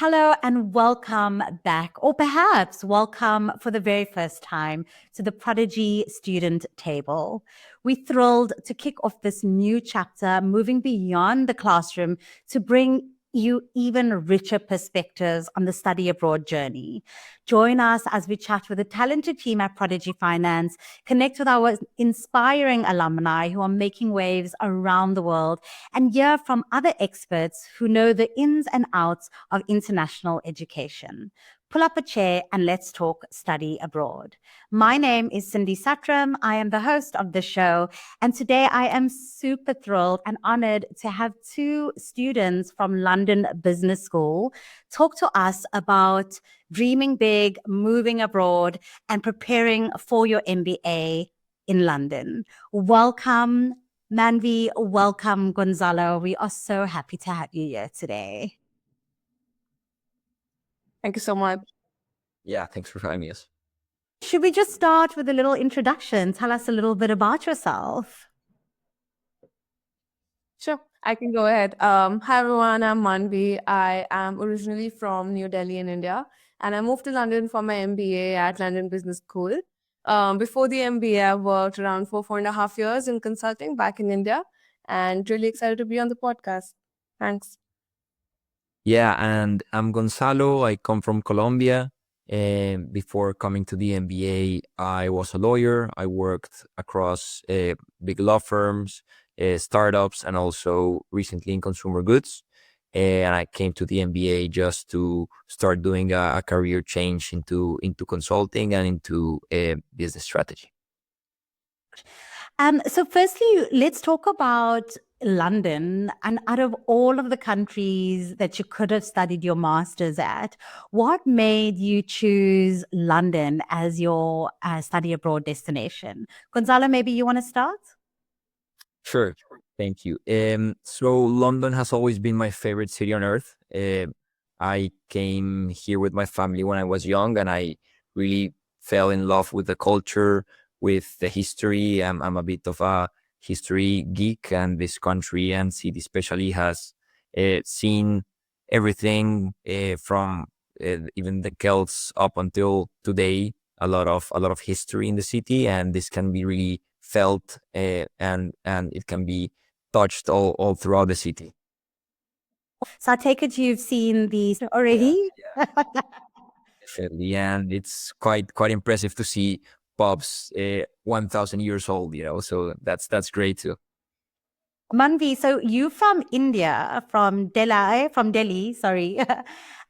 Hello and welcome back, or perhaps welcome for the very first time to the Prodigy Student Table. We're thrilled to kick off this new chapter, moving beyond the classroom to bring you even richer perspectives on the study abroad journey. Join us as we chat with a talented team at Prodigy Finance, connect with our inspiring alumni who are making waves around the world, and hear from other experts who know the ins and outs of international education. Pull up a chair and let's talk study abroad. My name is Cyndi Satram. I am the host of the show. And today I am super thrilled and honored to have two students from London Business School talk to us about dreaming big, moving abroad, and preparing for your MBA in London. Welcome, Manvi. Welcome, Gonzalo. We are so happy to have you here today. Thank you so much. Yeah, thanks for having us. Should we just start with a little introduction? Tell us a little bit about yourself. Sure, I can go ahead. Hi everyone, I'm Manvi. I am originally from New Delhi in India, and I moved to London for my MBA at London Business School. Before the MBA, I worked around 4.5 years in consulting back in India, and really excited to be on the podcast. Thanks. Yeah, and I'm Gonzalo. I come from Colombia. And before coming to the MBA, I was a lawyer. I worked across big law firms, startups, and also recently in consumer goods. And I came to the MBA just to start doing a career change into consulting and into business strategy. So firstly, let's talk about London. And out of all of the countries that you could have studied your master's at, what made you choose London as your study abroad destination? Gonzalo, maybe you want to start? Sure. Thank you. So London has always been my favorite city on earth. I came here with my family when I was young, and I really fell in love with the culture, with the history. I'm a bit of a history geek, and this country and city especially has seen everything from even the Celts up until today. A lot of history in the city, and this can be really felt and it can be touched all throughout the city. So I take it you've seen these already? Yeah. Definitely, and it's quite impressive to see pubs 1,000 years old, so that's great too. Manvi, so you from India, from Delhi, sorry.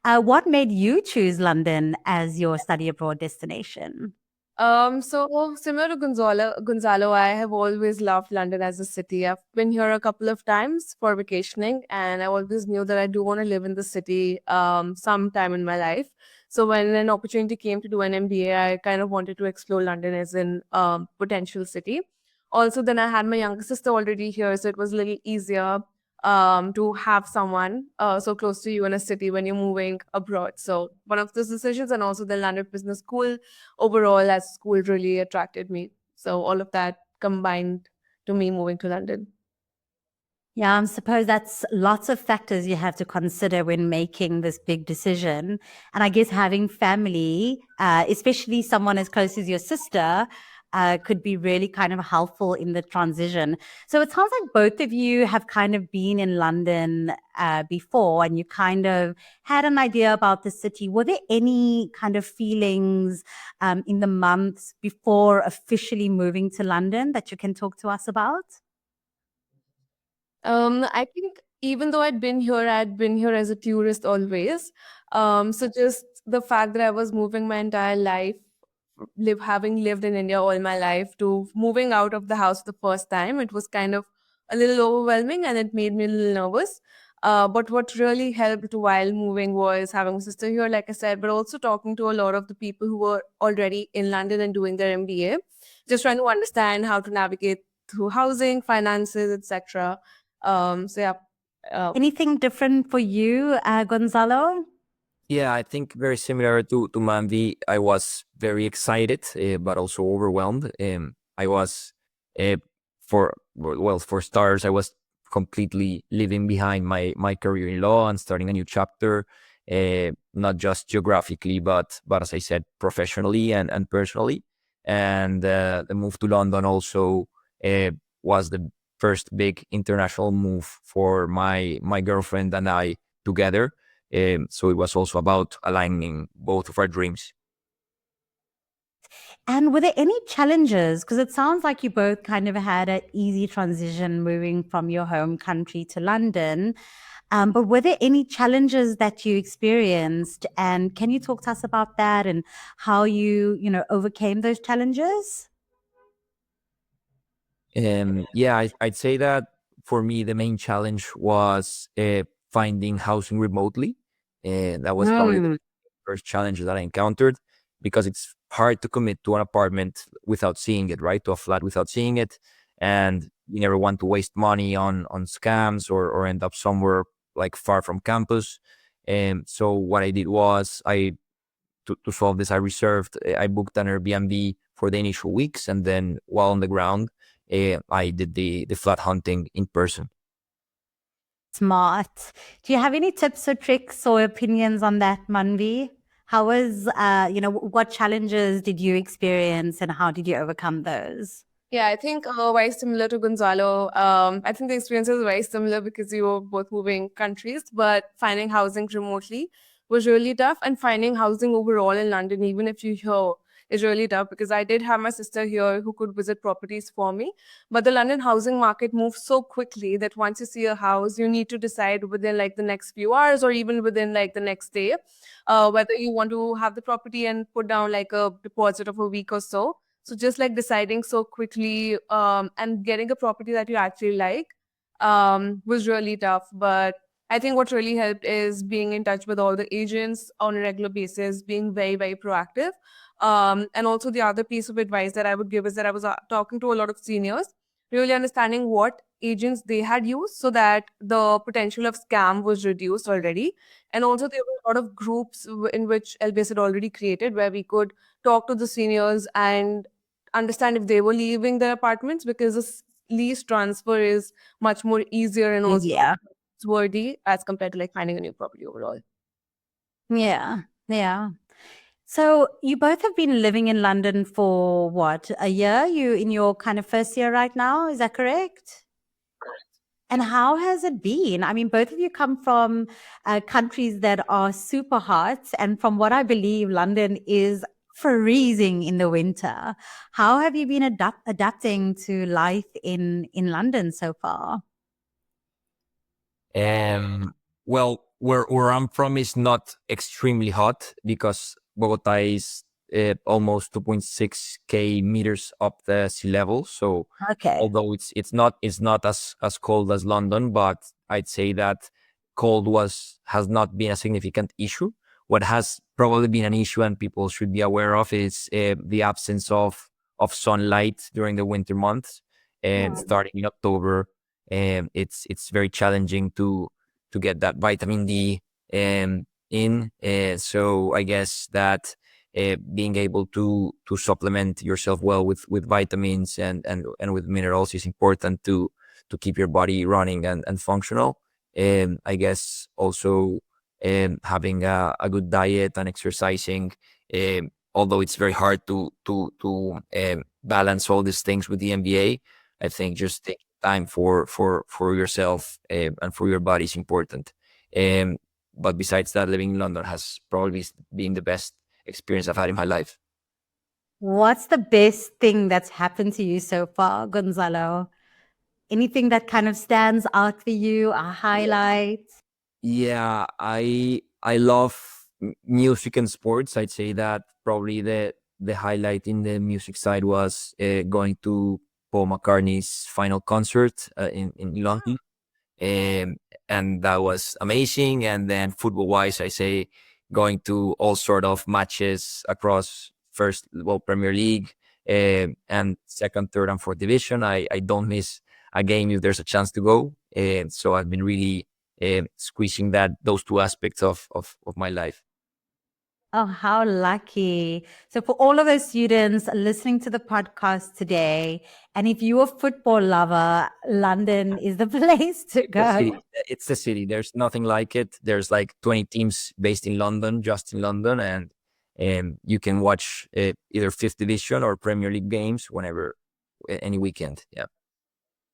What made you choose London as your study abroad destination? So similar to Gonzalo, I have always loved London as a city. I've been here a couple of times for vacationing, and I always knew that I do want to live in the city sometime in my life. So when an opportunity came to do an MBA, I kind of wanted to explore London as an potential city. Also, then I had my younger sister already here, so it was a little easier to have someone so close to you in a city when you're moving abroad. So one of those decisions, and also the London Business School overall as a school really attracted me. So all of that combined to me moving to London. Yeah, I suppose that's lots of factors you have to consider when making this big decision. And I guess having family, especially someone as close as your sister, could be really kind of helpful in the transition. So it sounds like both of you have kind of been in London before, and you kind of had an idea about the city. Were there any kind of feelings in the months before officially moving to London that you can talk to us about? I think even though I'd been here as a tourist always. So just the fact that I was moving my entire life, having lived in India all my life, to moving out of the house the first time, it was kind of a little overwhelming, and it made me a little nervous. But what really helped while moving was having a sister here, like I said, but also talking to a lot of the people who were already in London and doing their MBA, just trying to understand how to navigate through housing, finances, etc. So yeah. Anything different for you, Gonzalo? Yeah, I think very similar to Manvi. I was very excited, but also overwhelmed. I was, for starters, I was completely leaving behind my career in law and starting a new chapter. not just geographically, but as I said, professionally and personally. And the move to London also was the first big international move for my girlfriend and I together. So it was also about aligning both of our dreams. And were there any challenges? Because it sounds like you both kind of had an easy transition moving from your home country to London. But were there any challenges that you experienced? And can you talk to us about that and how you overcame those challenges? Yeah, I'd say that for me, the main challenge was finding housing remotely. That was probably the first challenge that I encountered, because it's hard to commit to an apartment without seeing it, right? To a flat without seeing it. And you never want to waste money on scams or end up somewhere like far from campus. And so what I did was to solve this, I booked an Airbnb for the initial weeks, and then while on the ground, I did the flat hunting in person. Smart. Do you have any tips or tricks or opinions on that, Manvi? How was, what challenges did you experience and how did you overcome those? Yeah, I think very similar to Gonzalo. I think the experience is very similar because we were both moving countries, but finding housing remotely was really tough. And finding housing overall in London, even if you're here, is really tough because I did have my sister here who could visit properties for me. But the London housing market moves so quickly that once you see a house, you need to decide within like the next few hours or even within like the next day whether you want to have the property and put down like a deposit of a week or so. So just like deciding so quickly and getting a property that you actually like was really tough. But I think what really helped is being in touch with all the agents on a regular basis, being very, very proactive. And also the other piece of advice that I would give is that I was talking to a lot of seniors, really understanding what agents they had used so that the potential of scam was reduced already. And also there were a lot of groups in which LBS had already created where we could talk to the seniors and understand if they were leaving their apartments because this lease transfer is much more easier and also Yeah. worthy as compared to like finding a new property overall. Yeah. Yeah. So you both have been living in London for what, a year? You in your kind of first year right now, is that correct? And how has it been? I mean, both of you come from countries that are super hot, and from what I believe, London is freezing in the winter. How have you been adapting to life in London so far? Well, where I'm from is not extremely hot because Bogota is almost 2.6K meters up the sea level. So Okay. although it's not as cold as London, but I'd say that cold has not been a significant issue. What has probably been an issue and people should be aware of is the absence of sunlight during the winter months, and starting in October, it's very challenging to get that vitamin D in. So I guess that being able to supplement yourself well with vitamins and with minerals is important to keep your body running and functional. I guess also having a good diet and exercising. Although it's very hard to balance all these things with the MBA, I think just taking time for yourself and for your body is important. Um, but besides that, living in London has probably been the best experience I've had in my life. What's the best thing that's happened to you so far, Gonzalo? Anything that kind of stands out for you, a highlight? Yeah, I love music and sports. I'd say that probably the highlight in the music side was going to Paul McCartney's final concert in London. um, and that was amazing. And then football wise, I say going to all sort of matches across Premier League, and second, third, and fourth division. I don't miss a game if there's a chance to go. And so I've been really squeezing those two aspects of my life. Oh, how lucky. So, for all of those students listening to the podcast today, and if you're a football lover, London is the place to The go. city, it's the city. There's nothing like it. There's like 20 teams based in London, just in London, and you can watch either fifth division or Premier League games whenever, any weekend. Yeah.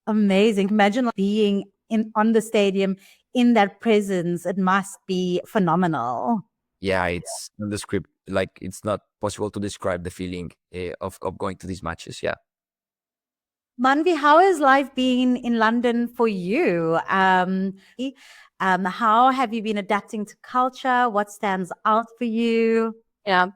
Amazing. Imagine like, being in on the stadium in that presence. It must be phenomenal. Yeah, it's in the script. Like it's not possible to describe the feeling of going to these matches. Yeah. Manvi, how has life been in London for you? How have you been adapting to culture? What stands out for you? Yeah,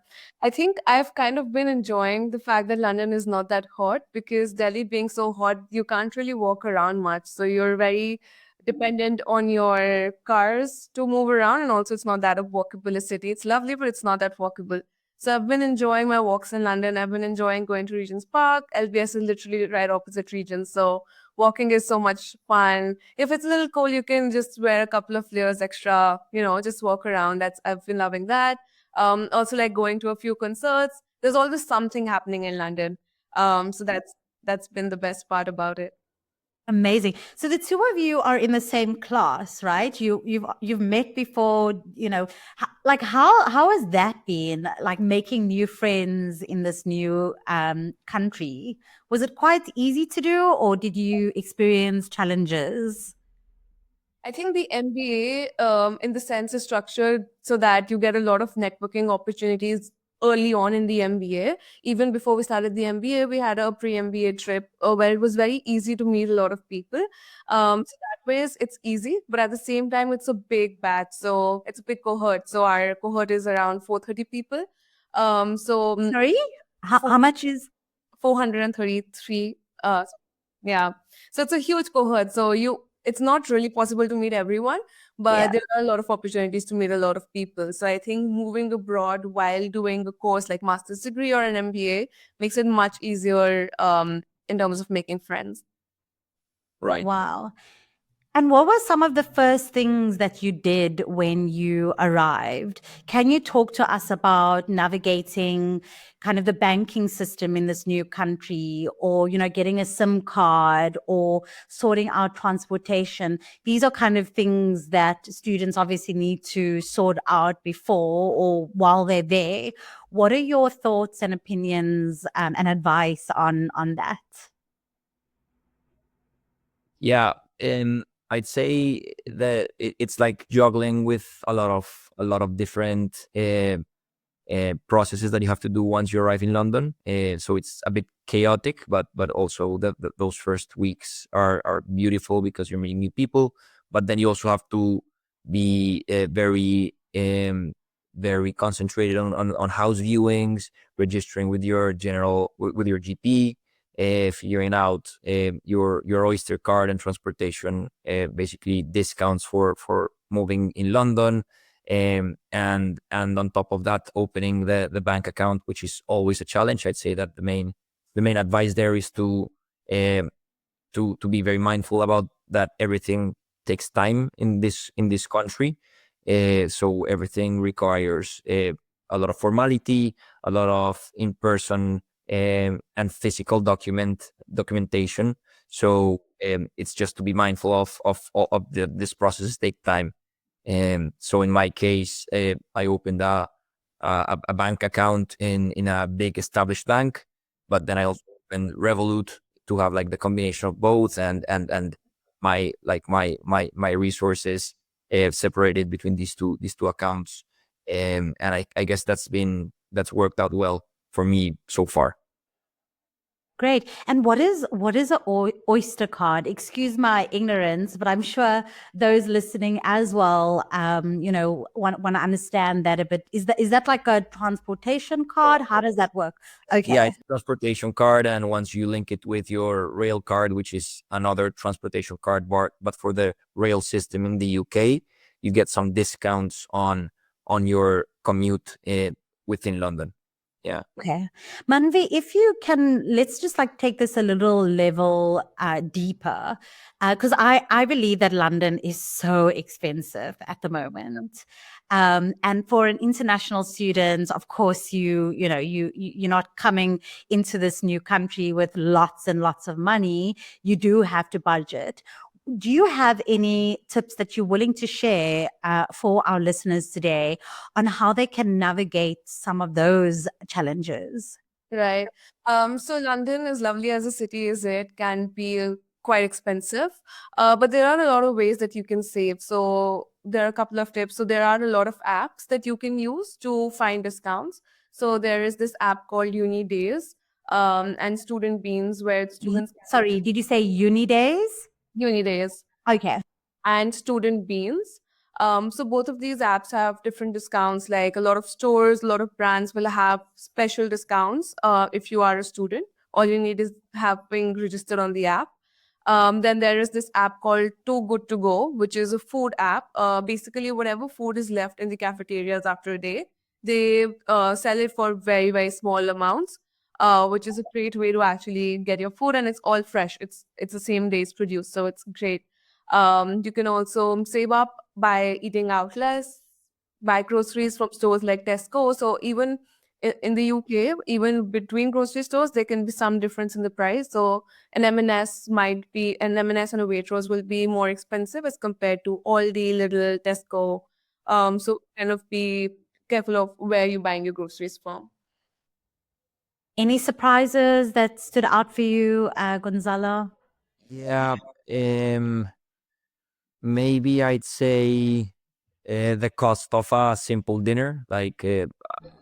I think I've kind of been enjoying the fact that London is not that hot because Delhi being so hot, you can't really walk around much. So you're very dependent on your cars to move around. And also, it's not that a walkable city. It's lovely, but it's not that walkable. So I've been enjoying my walks in London. I've been enjoying going to Regent's Park. LBS is literally right opposite Regent's. So walking is so much fun. If it's a little cold, you can just wear a couple of layers extra, just walk around. I've been loving that. Also like going to a few concerts. There's always something happening in London. So that's been the best part about it. Amazing. So the two of you are in the same class, right? You've met before, like how has that been? Like making new friends in this new country. Was it quite easy to do, or did you experience challenges? I think the MBA, in the sense, is structured so that you get a lot of networking opportunities early on in the MBA. Even before we started the MBA, we had a pre-MBA trip where it was very easy to meet a lot of people. So that way, it's easy, but at the same time, it's a big batch. So it's a big cohort. So our cohort is around 430 people. So Sorry? How much is 433. Yeah. So it's a huge cohort. So it's not really possible to meet everyone, but yeah. there are a lot of opportunities to meet a lot of people. So I think moving abroad while doing a course like master's degree or an MBA makes it much easier in terms of making friends. Right. Wow. And what were some of the first things that you did when you arrived? Can you talk to us about navigating kind of the banking system in this new country, or, getting a SIM card, or sorting out transportation? These are kind of things that students obviously need to sort out before or while they're there. What are your thoughts and opinions and advice on that? Yeah, I'd say that it's like juggling with a lot of different processes that you have to do once you arrive in London. So it's a bit chaotic, but also those first weeks are beautiful because you're meeting new people. But then you also have to be very concentrated on house viewings, registering with your with your GP, figuring out your Oyster card and transportation, basically discounts for moving in London, and on top of that, opening the bank account, which is always a challenge. I'd say that the main advice there is um, to be very mindful about that. Everything takes time in this country, so everything requires a lot of formality, a lot of in person and physical documentation. So it's just to be mindful of this process take time. So in my case, I opened a bank account in a big established bank, but then I also opened Revolut to have like the combination of both, and my resources separated between these two accounts. And I guess that's worked out well for me so far. Great. And what is a Oyster card? Excuse my ignorance, but I'm sure those listening as well, want to understand that a bit. Is that like a transportation card? How does that work? Yeah, Okay. it's a transportation card, and once you link it with your rail card, which is another transportation card, but for the rail system in the UK, you get some discounts on your commute within London. Yeah. Okay. Manvi, if you can, let's just like take this a little level deeper, because I believe that London is so expensive at the moment. And for an international student, of course, you're not coming into this new country with lots and lots of money. You do have to budget. Do you have any tips that you're willing to share for our listeners today on how they can navigate some of those challenges? Right. So London, as lovely as a city is, it can be quite expensive. But there are a lot of ways that you can save. So there are a couple of tips. So there are a lot of apps that you can use to find discounts. So there is this app called Uni Days, and Student Beans, where students Sorry, did you say uni days? Uni Days Okay. and Student Beans. So both of these apps have different discounts. Like a lot of stores, a lot of brands will have special discounts if you are a student. All you need is having registered on the app. Then there is this app called Too Good to Go, which is a food app. Basically, whatever food is left in the cafeterias after a day, they sell it for very, very small amounts, which is a great way to actually get your food, and it's all fresh. It's the same day's produce, so it's great. You can also save up by eating out less, buy groceries from stores like Tesco. So even in the UK, even between grocery stores, there can be some difference in the price. So an M&S and a Waitrose will be more expensive as compared to Aldi, Lidl, Tesco. So kind of be careful of where you're buying your groceries from. Any surprises that stood out for you, Gonzalo? Yeah. Maybe I'd say the cost of a simple dinner. Like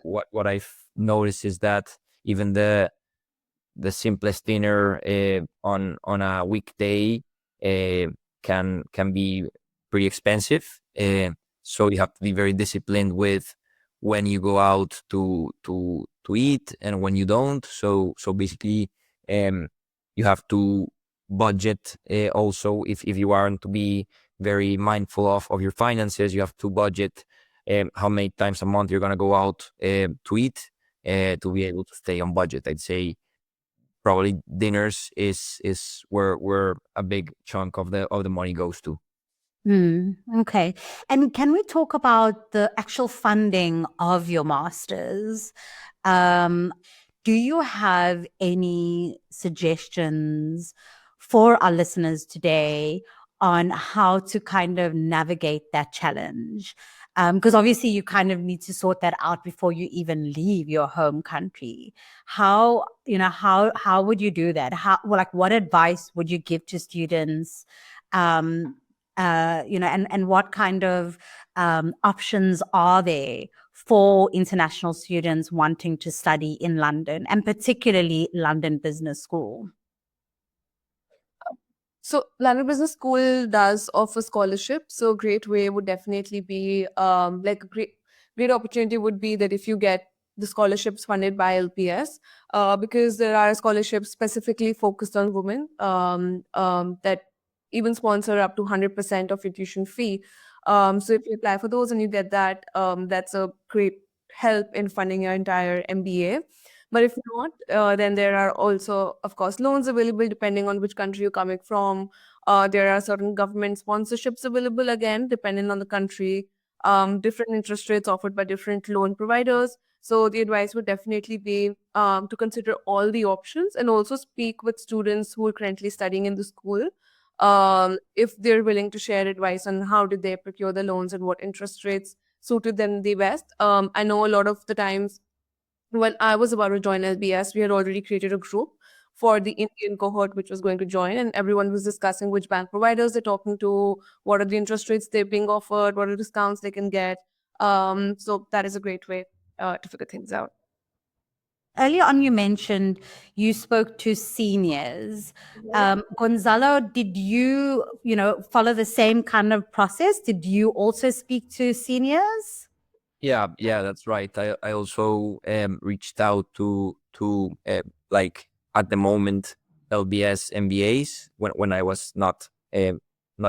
what I've noticed is that even the simplest dinner on a weekday can be pretty expensive. So you have to be very disciplined with when you go out to eat and when you don't. So basically, you have to budget also if you aren't to be very mindful of your finances. You have to budget how many times a month you're gonna go out to eat to be able to stay on budget. I'd say probably dinners is where a big chunk of the money goes to. Okay. And can we talk about the actual funding of your masters? Um, do you have any suggestions for our listeners today on how to kind of navigate that challenge? Because obviously you kind of need to sort that out before you even leave your home country. How would you do that? What advice would you give to students? Um, and what kind of options are there for international students wanting to study in London, and particularly London Business School? So London Business School does offer scholarships. So great way would definitely be like a great opportunity would be that if you get the scholarships funded by LPS, because there are scholarships specifically focused on women that even sponsor up to 100% of your tuition fee. So if you apply for those and you get that, that's a great help in funding your entire MBA. But if not, then there are also, of course, loans available depending on which country you're coming from. There are certain government sponsorships available, again, depending on the country. Different interest rates offered by different loan providers. So the advice would definitely be to consider all the options and also speak with students who are currently studying in the school. If they're willing to share advice on how did they procure the loans and what interest rates suited them the best. I know a lot of the times when I was about to join LBS, we had already created a group for the Indian cohort which was going to join, and everyone was discussing which bank providers they're talking to, what are the interest rates they're being offered, what are discounts they can get. So that is a great way to figure things out. Earlier on, you mentioned you spoke to seniors. Gonzalo, did you follow the same kind of process? Did you also speak to seniors? Yeah, that's right. I also reached out to like at the moment LBS MBAs when I was not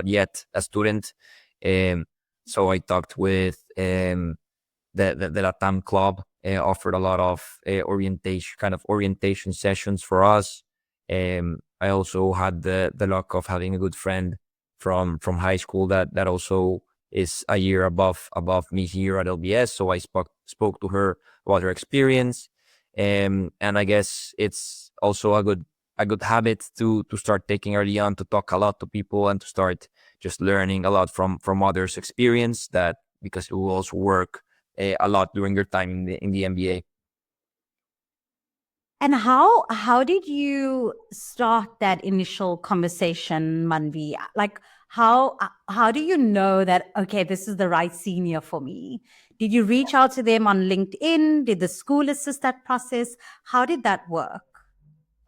yet a student. So I talked with the Latam club offered a lot of orientation sessions for us. I also had the luck of having a good friend from high school that also is a year above me here at LBS. So I spoke to her about her experience, and I guess it's also a good habit to start taking early on, to talk a lot to people and to start just learning a lot from others' experience, that because it will also work a lot during your time in the MBA. And how did you start that initial conversation, Manvi? Like how do you know that okay, this is the right senior for me? Did you reach out to them on LinkedIn? Did the school assist that process? How did that work?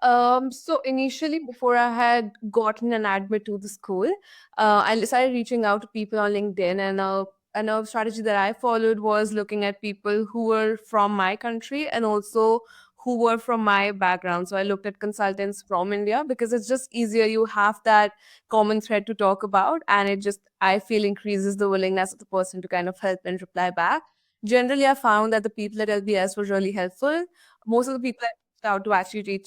So initially, before I had gotten an admit to the school, I started reaching out to people on LinkedIn, and a strategy that I followed was looking at people who were from my country and also who were from my background. So I looked at consultants from India because it's just easier. You have that common thread to talk about, and it just, I feel, increases the willingness of the person to kind of help and reply back. Generally, I found that the people at LBS were really helpful. Most of the people I reached out to actually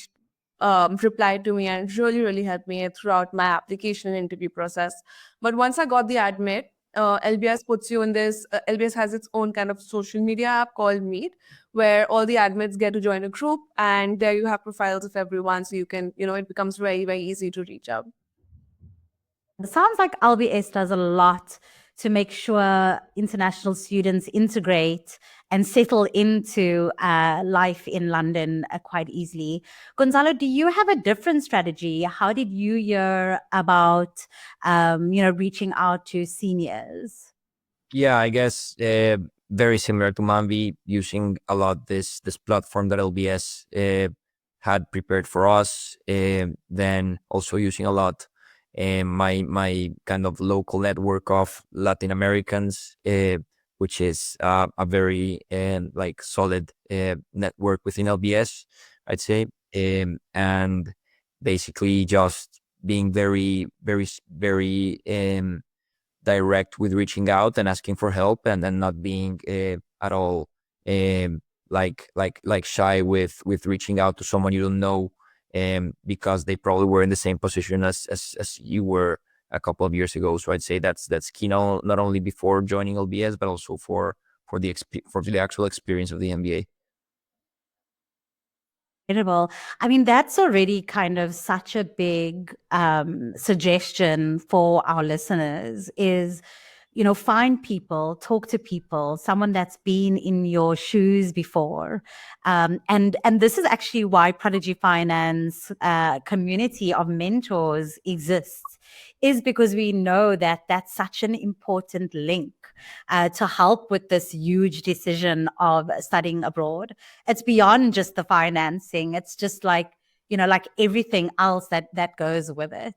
replied to me and really helped me throughout my application and interview process. But once I got the admit, LBS puts you in this. LBS has its own kind of social media app called Meet, where all the admits get to join a group, and there you have profiles of everyone, so you can, it becomes very easy to reach out. It sounds like LBS does a lot to make sure international students integrate and settle into life in London quite easily. Gonzalo, do you have a different strategy? How did you hear about, reaching out to seniors? Yeah, I guess very similar to Manvi, using a lot this platform that LBS had prepared for us. Then also using a lot my kind of local network of Latin Americans, which is a very like solid network within LBS, I'd say, and basically just being very direct with reaching out and asking for help, and then not being at all like shy with reaching out to someone you don't know, because they probably were in the same position as you were a couple of years ago. So I'd say that's key, not only before joining LBS, but also for the actual experience of the MBA. Incredible. I mean, that's already kind of such a big suggestion for our listeners is, find people, talk to people, someone that's been in your shoes before. And this is actually why Prodigy Finance community of mentors exists, is because we know that that's such an important link to help with this huge decision of studying abroad. It's beyond just the financing. It's just like, like everything else that goes with it.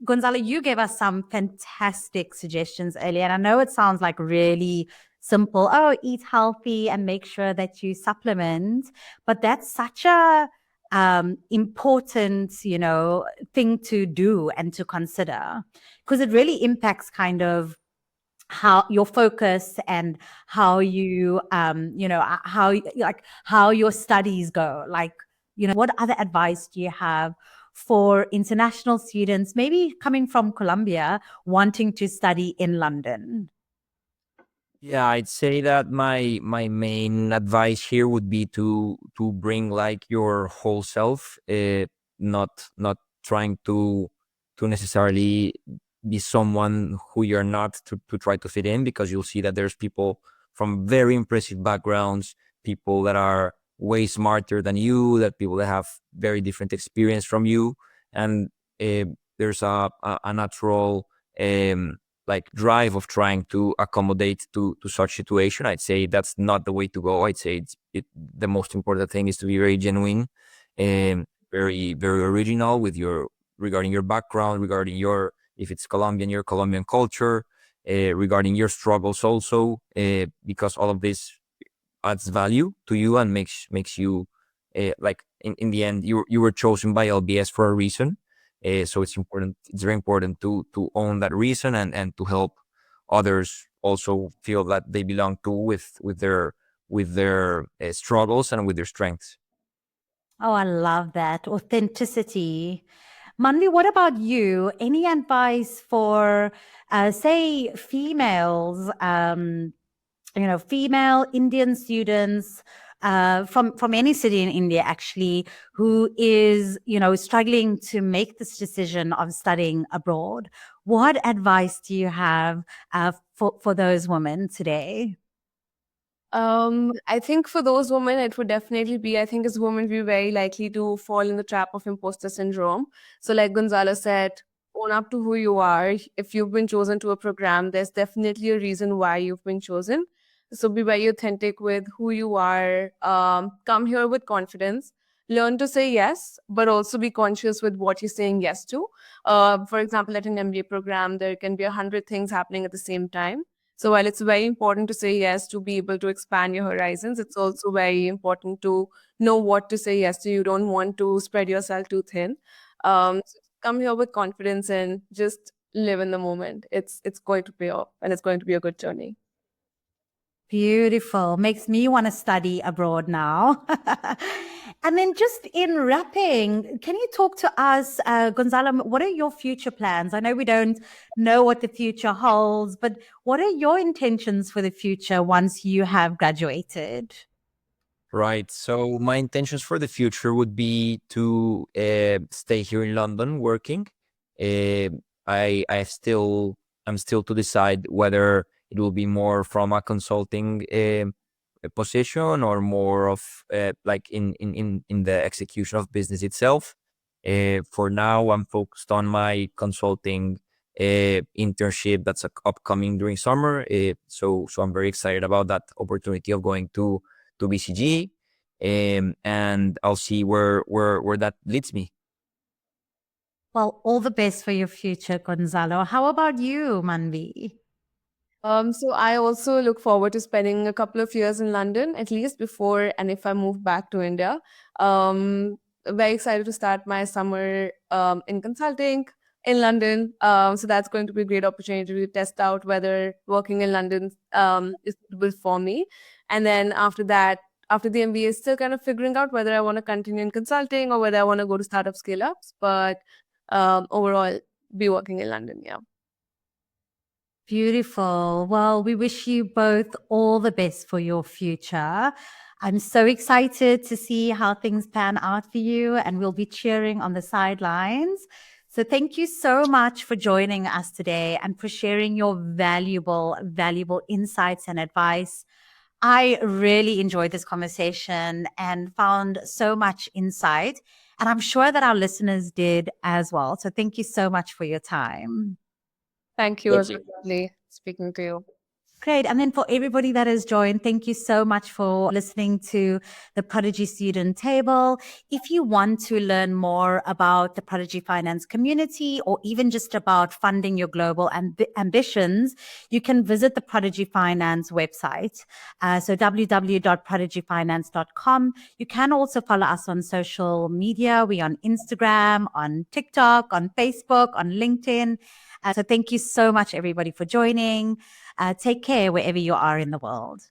Gonzalo, you gave us some fantastic suggestions earlier, and I know it sounds like really simple. Oh, eat healthy and make sure that you supplement, but that's such a important, thing to do and to consider, because it really impacts kind of how your focus and how you how your studies go. Like, what other advice do you have for international students maybe coming from Colombia wanting to study in London? Yeah, I'd say that my main advice here would be to bring like your whole self, not trying to necessarily be someone who you're not, to try to fit in, because you'll see that there's people from very impressive backgrounds, people that are way smarter than you, that people that have very different experience from you, and there's a natural like drive of trying to accommodate to such situation. I'd say that's not the way to go. I'd say the most important thing is to be very genuine and very original with regarding your background, regarding if it's Colombian, your Colombian culture, regarding your struggles also, because all of this adds value to you and makes you like in the end you were chosen by LBS for a reason. So it's very important to own that reason and to help others also feel that they belong to with their struggles and with their strengths. Oh, I love that. Authenticity. Manvi, what about you? Any advice for, say, females, female Indian students from any city in India, actually, who is, struggling to make this decision of studying abroad? What advice do you have for those women today? I think for those women, it would definitely be, I think as women, we're very likely to fall in the trap of imposter syndrome. So like Gonzalo said, own up to who you are. If you've been chosen to a program, there's definitely a reason why you've been chosen. So be very authentic with who you are. Come here with confidence. Learn to say yes, but also be conscious with what you're saying yes to. For example, at an MBA program, there can be 100 things happening at the same time. So while it's very important to say yes to be able to expand your horizons, it's also very important to know what to say yes to. You don't want to spread yourself too thin. So come here with confidence and just live in the moment. It's going to pay off, and it's going to be a good journey. Beautiful. Makes me want to study abroad now. And then just in wrapping, can you talk to us, Gonzalo, what are your future plans? I know we don't know what the future holds, but what are your intentions for the future once you have graduated? Right. So my intentions for the future would be to stay here in London working. Uh, I'm still to decide whether it will be more from a consulting position or more of like in the execution of business itself. For now, I'm focused on my consulting internship that's upcoming during summer. So I'm very excited about that opportunity of going to BCG, and I'll see where that leads me. Well, all the best for your future, Gonzalo. How about you, Manvi? So I also look forward to spending a couple of years in London, at least before and if I move back to India. Very excited to start my summer in consulting in London. So that's going to be a great opportunity to test out whether working in London is suitable for me. And then after that, after the MBA, still kind of figuring out whether I want to continue in consulting or whether I want to go to startup scale ups. But overall, be working in London, yeah. Beautiful. Well, we wish you both all the best for your future. I'm so excited to see how things pan out for you, and we'll be cheering on the sidelines. So thank you so much for joining us today and for sharing your valuable insights and advice. I really enjoyed this conversation and found so much insight, and I'm sure that our listeners did as well. So thank you so much for your time. Thank you. It was lovely speaking to you. Great. And then for everybody that has joined, thank you so much for listening to the Prodigy Student Table. If you want to learn more about the Prodigy Finance community or even just about funding your global ambitions, you can visit the Prodigy Finance website. So www.prodigyfinance.com. You can also follow us on social media. We're on Instagram, on TikTok, on Facebook, on LinkedIn. So thank you so much, everybody, for joining. Take care wherever you are in the world.